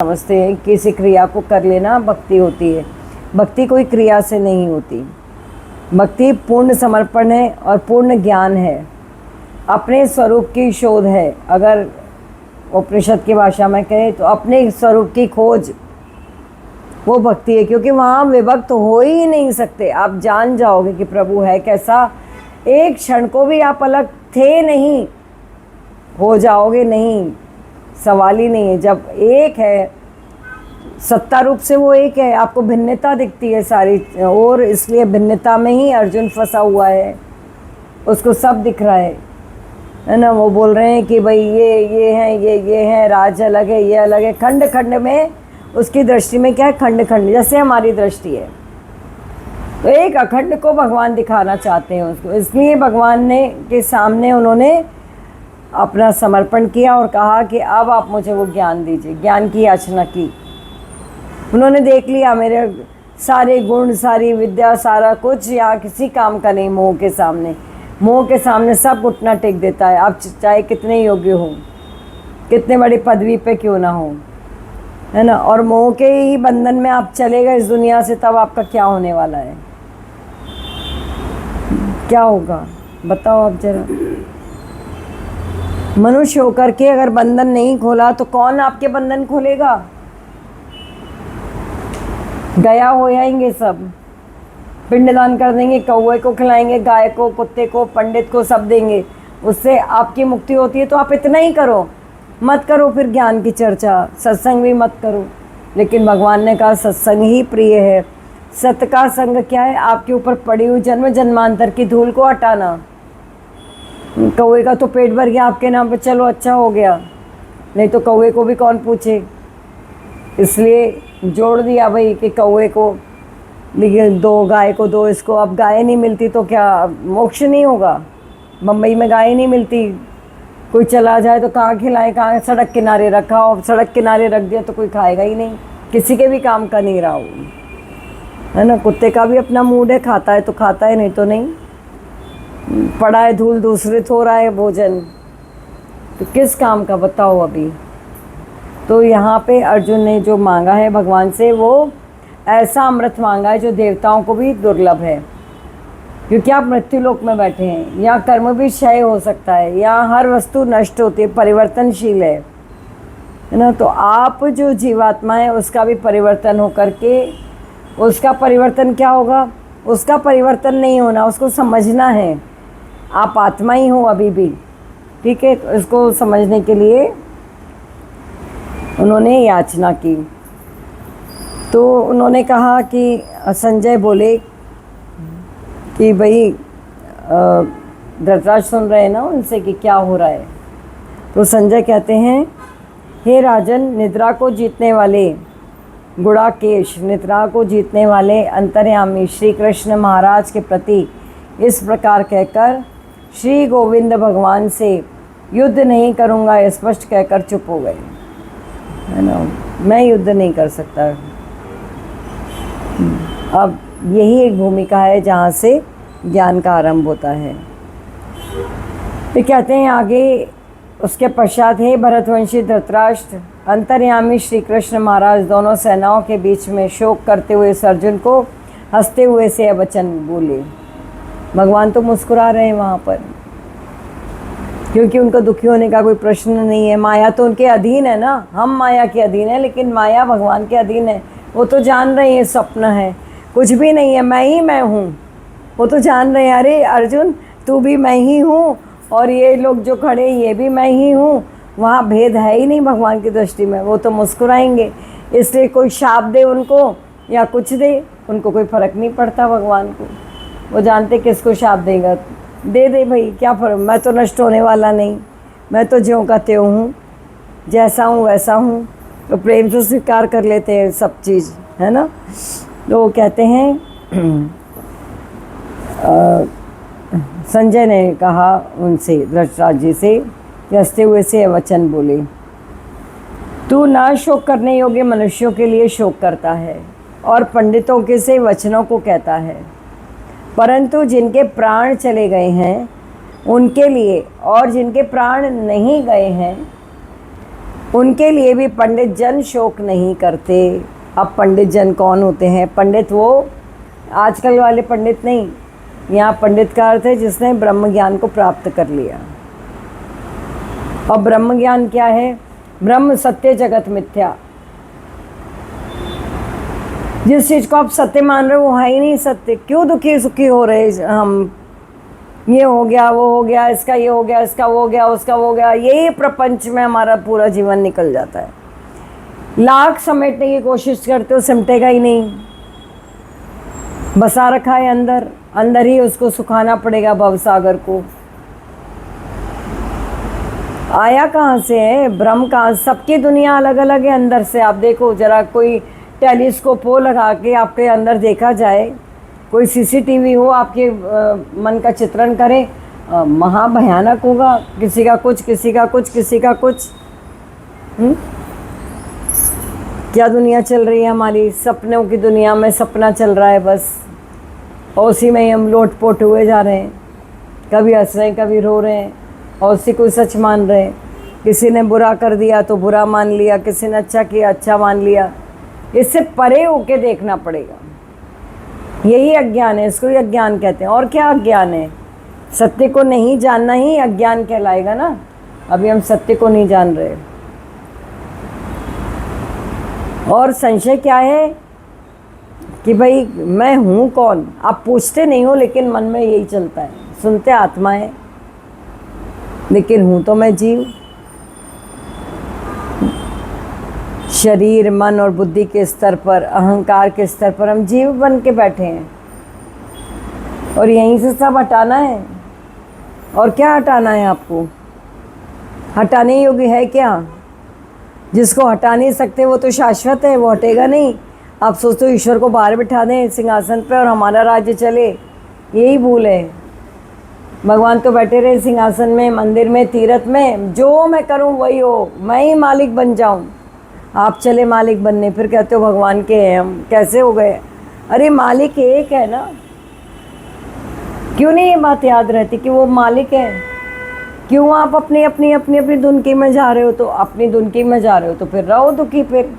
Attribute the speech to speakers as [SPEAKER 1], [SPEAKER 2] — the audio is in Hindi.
[SPEAKER 1] समझते हैं किसी क्रिया को कर लेना भक्ति होती है। भक्ति कोई क्रिया से नहीं होती। भक्ति पूर्ण समर्पण है और पूर्ण ज्ञान है, अपने स्वरूप की शोध है। अगर उपनिषद की भाषा में कहें तो अपने स्वरूप की खोज वो भक्ति है, क्योंकि वहाँ विभक्त हो ही नहीं सकते। आप जान जाओगे कि प्रभु है कैसा, एक क्षण को भी आप अलग थे नहीं, हो जाओगे नहीं, सवाल ही नहीं है। जब एक है सत्ता रूप से, वो एक है, आपको भिन्नता दिखती है सारी, और इसलिए भिन्नता में ही अर्जुन फंसा हुआ है। उसको सब दिख रहा है ना। वो बोल रहे हैं कि भाई ये है, ये है, राज अलग है, ये अलग है। खंड खंड में उसकी दृष्टि में क्या है, खंड खंड जैसे हमारी दृष्टि है। तो एक अखंड को भगवान दिखाना चाहते हैं उसको, इसलिए भगवान ने के सामने उन्होंने अपना समर्पण किया और कहा कि अब आप मुझे वो ज्ञान दीजिए। ज्ञान की याचना की। उन्होंने देख लिया मेरे सारे गुण, सारी विद्या, सारा कुछ यहाँ किसी काम का नहीं। मोह के सामने, मोह के सामने सब घुटना टेक देता है। आप चाहे कितने योग्य हो, कितने बड़ी पदवी पे क्यों ना हो, है ना। और मोह के ही बंधन में आप चले गए इस दुनिया से, तब आपका क्या होने वाला है, क्या होगा बताओ आप जरा। मनुष्य होकर के अगर बंधन नहीं खोला तो कौन आपके बंधन खोलेगा। गया हो जाएंगे सब, पिंडदान कर देंगे, कौवे को खिलाएंगे, गाय को, कुत्ते को, पंडित को, सब देंगे। उससे आपकी मुक्ति होती है। तो आप इतना ही करो, मत करो फिर ज्ञान की चर्चा, सत्संग भी मत करो। लेकिन भगवान ने कहा सत्संग ही प्रिय है। सत्य का संग क्या है, आपके ऊपर पड़ी हुई जन्म जन्मांतर की धूल को हटाना। कौवे का तो पेट भर गया आपके नाम पे, चलो अच्छा हो गया, नहीं तो कौवे को भी कौन पूछे। इसलिए जोड़ दिया भाई कि कौवे को दो, गाय को दो, इसको। अब गाय नहीं मिलती तो क्या मोक्ष नहीं होगा। बम्बई में गाय नहीं मिलती, कोई चला जाए तो कहाँ खिलाए, कहाँ। सड़क किनारे रखा, और सड़क किनारे रख दिया तो कोई खाएगा ही नहीं, किसी के भी काम का नहीं रहा, है ना। कुत्ते का भी अपना मूड है, खाता है तो खाता है, नहीं तो नहीं। पड़ा है धूल, दूसरे थो रहा है भोजन, तो किस काम का बताओ अभी। तो यहाँ पे अर्जुन ने जो मांगा है भगवान से, वो ऐसा अमृत मांगा है जो देवताओं को भी दुर्लभ है। क्योंकि आप मृत्यु लोक में बैठे हैं, यहाँ कर्म भी क्षय हो सकता है, यहाँ हर वस्तु नष्ट होती है, परिवर्तनशील है ना। तो आप जो जीवात्मा है उसका भी परिवर्तन हो करके, उसका परिवर्तन क्या होगा, उसका परिवर्तन नहीं होना, उसको समझना है। आप आत्मा ही हो अभी भी, ठीक है। तो इसको समझने के लिए उन्होंने याचना की। तो उन्होंने कहा कि संजय बोले कि भाई धृतराष्ट्र सुन रहे हैं ना उनसे कि क्या हो रहा है। तो संजय कहते हैं, हे राजन, निद्रा को जीतने वाले गुड़ाकेश, निद्रा को जीतने वाले अंतर्यामी श्री कृष्ण महाराज के प्रति इस प्रकार कहकर श्री गोविंद भगवान से युद्ध नहीं करूँगा स्पष्ट कहकर चुप हो गए, है ना। मैं युद्ध नहीं कर सकता। अब यही एक भूमिका है जहाँ से ज्ञान का आरंभ होता है। ये कहते हैं आगे, उसके पश्चात हे भरतवंशी धृतराष्ट्र, अंतर्यामी श्री कृष्ण महाराज दोनों सेनाओं के बीच में शोक करते हुए अर्जुन को हंसते हुए से वचन बोले। भगवान तो मुस्कुरा रहे हैं वहाँ पर, क्योंकि उनको दुखी होने का कोई प्रश्न नहीं है। माया तो उनके अधीन है ना, हम माया के अधीन है, लेकिन माया भगवान के अधीन है। वो तो जान रहे हैं स्वप्न है, कुछ भी नहीं है, मैं ही मैं हूँ। वो तो जान रहे हैं, अरे अर्जुन तू भी मैं ही हूँ, और ये लोग जो खड़े ये भी मैं ही हूँ। वहाँ भेद है ही नहीं भगवान की दृष्टि में। वो तो मुस्कुराएंगे। इसलिए कोई शाप दे उनको या कुछ दे, उनको कोई फ़र्क नहीं पड़ता भगवान को। वो जानते किसको शाप देगा, दे दे भाई, क्या फर्क। मैं तो नष्ट होने वाला नहीं, मैं तो ज्यों का त्यों हूँ, जैसा हूँ वैसा हूँ। तो प्रेम से स्वीकार कर लेते हैं सब चीज़, है ना। तो वो कहते हैं संजय ने कहा उनसे, धृतराष्ट्र जी से, हंसते हुए से वचन बोले, तू ना शोक करने योग्य मनुष्यों के लिए शोक करता है और पंडितों के से वचनों को कहता है, परंतु जिनके प्राण चले गए हैं उनके लिए, और जिनके प्राण नहीं गए हैं उनके लिए भी पंडित जन शोक नहीं करते। अब पंडित जन कौन होते हैं? पंडित वो आजकल वाले पंडित नहीं, यहाँ पंडित का अर्थ है जिसने ब्रह्म ज्ञान को प्राप्त कर लिया। और ब्रह्म ज्ञान क्या है? ब्रह्म सत्य जगत मिथ्या। जिस चीज़ को आप सत्य मान रहे हो वो है ही नहीं सत्य। क्यों दुखी सुखी हो रहे हम? ये हो गया, वो हो गया, इसका ये हो गया, इसका वो हो गया, उसका वो हो गया, यही प्रपंच में हमारा पूरा जीवन निकल जाता है। लाख समेटने की कोशिश करते हो, सिमटेगा ही नहीं। बसा रखा है अंदर, अंदर ही उसको सुखाना पड़ेगा भवसागर को। आया कहाँ से है? ब्रह्म कहाँ? सबकी दुनिया अलग अलग है अंदर से। आप देखो जरा, कोई टेलीस्कोप हो लगा के आपके अंदर देखा जाए, कोई सीसीटीवी हो आपके मन का चित्रण करे, महाभयानक होगा। किसी का कुछ, किसी का कुछ, किसी का कुछ। क्या दुनिया चल रही है हमारी? सपनों की दुनिया में सपना चल रहा है बस, और उसी में ही हम लोटपोट हुए जा रहे हैं। कभी हंस रहे हैं, कभी रो रहे हैं, और उसी को सच मान रहे हैं। किसी ने बुरा कर दिया तो बुरा मान लिया, किसी ने अच्छा किया अच्छा मान लिया। इससे परे होके देखना पड़ेगा। यही अज्ञान है, इसको ही अज्ञान कहते हैं। और क्या अज्ञान है? सत्य को नहीं जानना ही अज्ञान कहलाएगा ना। अभी हम सत्य को नहीं जान रहे। और संशय क्या है कि भाई मैं हूँ कौन? आप पूछते नहीं हो, लेकिन मन में यही चलता है। सुनते आत्मा है, लेकिन हूँ तो मैं जीव। शरीर, मन और बुद्धि के स्तर पर, अहंकार के स्तर पर हम जीव बन के बैठे हैं, और यहीं से सब हटाना है। और क्या हटाना है आपको? हटाने योग्य है क्या? जिसको हटा नहीं सकते वो तो शाश्वत है, वो हटेगा नहीं। आप सोचते हो ईश्वर को बाहर बिठा दें सिंहासन पे और हमारा राज्य चले, यही भूल है। भगवान तो बैठे रहे सिंहासन में, मंदिर में, तीर्थ में, जो मैं करूं वही हो, मैं ही मालिक बन जाऊं। आप चले मालिक बनने, फिर कहते हो भगवान के हैं हम। कैसे हो गए? अरे मालिक एक है ना। क्यों नहीं ये बात याद रहती कि वो मालिक है? क्यों आप अपनी अपनी धुनकी में जा रहे हो? तो अपनी धुनकी में जा रहे हो तो फिर रहो दुखी फिर।